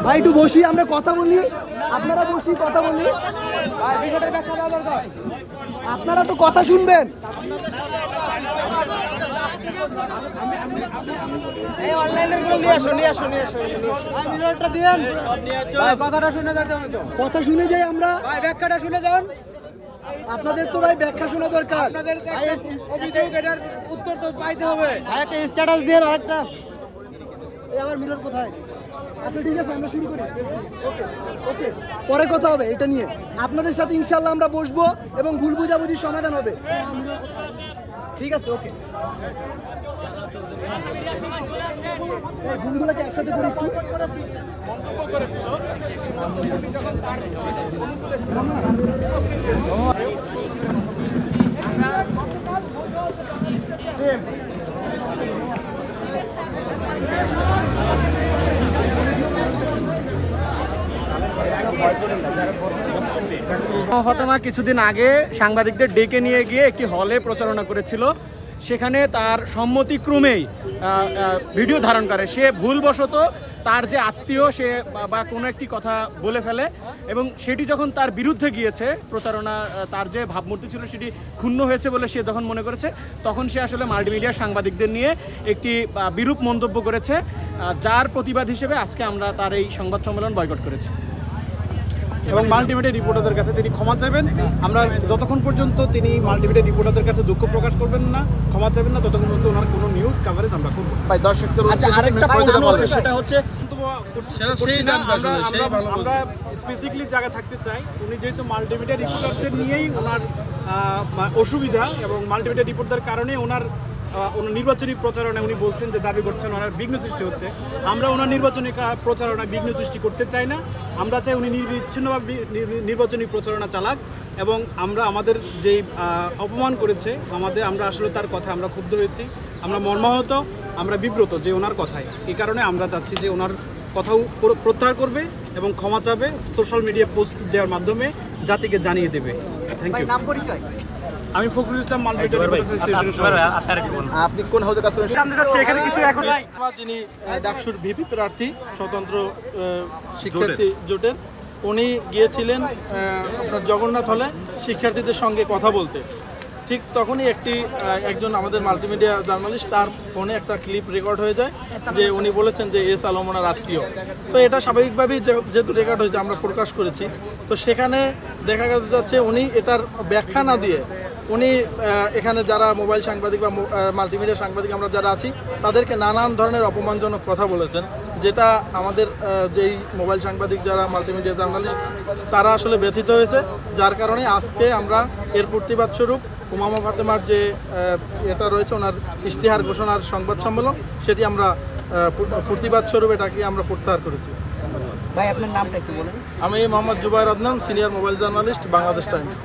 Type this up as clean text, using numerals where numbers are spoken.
ভাই একটু বসি, আমরা কথা বলি, আপনারা বসি কথা বলি। আপনারা তো কথা শুনবেন। কথা শুনে যাই আমরা, ব্যাখ্যাটা শুনে যান। আপনাদের তো ভাই ব্যাখ্যা শোনা দরকার, উত্তর তো পাইতে হবে। একটা স্ট্যাটাস দিয়ে আরেকটা, এই আমার মিরর কোথায়? আচ্ছা ঠিক আছে, আমরা শুরু করি। ওকে ওকে, পরে কথা হবে এটা নিয়ে। আপনাদের সাথে ইনশাল্লাহ আমরা বসবো এবং ভুল বুঝাবুঝির সমাধান হবে। ঠিক আছে, ওকে। ভুলগুলোকে একসাথে করি একটু। ফাতেমা কিছুদিন আগে সাংবাদিকদের ডেকে নিয়ে গিয়ে একটি হলে প্রচারণা করেছিল। সেখানে তার সম্মতিক্রমেই ভিডিও ধারণ করে। সে ভুলবশত তার যে আত্মীয় সে বা কোনো একটি কথা বলে ফেলে এবং সেটি যখন তার বিরুদ্ধে গিয়েছে, প্রচারণা তার যে ভাবমূর্তি ছিল সেটি ক্ষুণ্ণ হয়েছে বলে সে যখন মনে করেছে, তখন সে আসলে মাল্টিমিডিয়া সাংবাদিকদের নিয়ে একটি বিরূপ মন্তব্য করেছে, যার প্রতিবাদ হিসেবে আজকে আমরা তার এই সংবাদ সম্মেলন বয়কট করেছি এবং মাল্টিমিডিয়া রিপোর্টারদের কাছে তিনি ক্ষমা চাইবেন। আমরা যতক্ষণ পর্যন্ত তিনি মাল্টিমিডিয়া রিপোর্টারদের কাছে দুঃখ প্রকাশ করবেন না, ক্ষমা চাইবেন না, ততক্ষণ পর্যন্ত ওনার কোনো নিউজ কভারেজ আমরা করব। ভাই দর্শকদের আচ্ছা আরেকটা প্রশ্ন আছে, সেটা হচ্ছে আমরা স্পেসিফিকলি জায়গা থাকতে চাই। উনি যেহেতু মাল্টিমিডিয়া রিপোর্টারদের নিয়েই ওনার অসুবিধা এবং মাল্টিমিডিয়া রিপোর্টারদের কারণে ওনার নির্বাচনী প্রচারণায় উনি বলছেন যে দাবি করছেন ওনার বিঘ্ন সৃষ্টি হচ্ছে। আমরা ওনার নির্বাচনী প্রচারণায় বিঘ্ন সৃষ্টি করতে চাই না। আমরা চাই উনি নির্বিচ্ছিন্নভাবে নির্বাচনী প্রচারণা চালাক এবং আমরা আমাদের যেই অপমান করেছে আমরা আসলে তার কথা আমরা ক্ষুব্ধ হয়েছি, আমরা মর্মাহত, আমরা বিব্রত যে ওনার কথায়। এই কারণে আমরা চাচ্ছি যে ওনার কথাও প্রত্যাহার করবে এবং ক্ষমা চাবে, সোশ্যাল মিডিয়া পোস্ট দেওয়ার মাধ্যমে জাতিকে জানিয়ে দেবে। Thank you. আমি ফখরুল ইসলাম, আপনি কোন হাউসে কাজ করেন? যিনি ডাকসুর ভিপি প্রার্থী স্বতন্ত্র শিক্ষার্থী জোটের, উনি গিয়েছিলেন আপনার জগন্নাথ হলে শিক্ষার্থীদের সঙ্গে কথা বলতে। ঠিক তখনই একজন আমাদের মাল্টিমিডিয়া জার্নালিস্ট, তার ফোনে একটা ক্লিপ রেকর্ড হয়ে যায় যে উনি বলেছেন যে এস আলম ওনার আত্মীয়। তো এটা স্বাভাবিকভাবেই যেহেতু রেকর্ড হয়েছে আমরা প্রকাশ করেছি। তো সেখানে দেখা যাচ্ছে উনি এটার ব্যাখ্যা না দিয়ে উনি এখানে যারা মোবাইল সাংবাদিক বা মাল্টিমিডিয়া সাংবাদিক আমরা যারা আছি তাদেরকে নানান ধরনের অপমানজনক কথা বলেছেন, যেটা আমাদের যেই মোবাইল সাংবাদিক যারা মাল্টিমিডিয়া জার্নালিস্ট তারা আসলে ব্যথিত হয়েছে। যার কারণে আজকে আমরা এর প্রতিবাদ স্বরূপ উমামা ফাতেমার যে এটা রয়েছে ওনার ইশতেহার ঘোষণার সংবাদ সম্মেলন, সেটি আমরা প্রতিবাদ স্বরূপ এটাকে আমরা প্রত্যাহার করেছি। ভাই আপনার নামটা একটু বলেন। আমি Mohammad Zubair Adnan, senior mobile journalist, Bangladesh Times.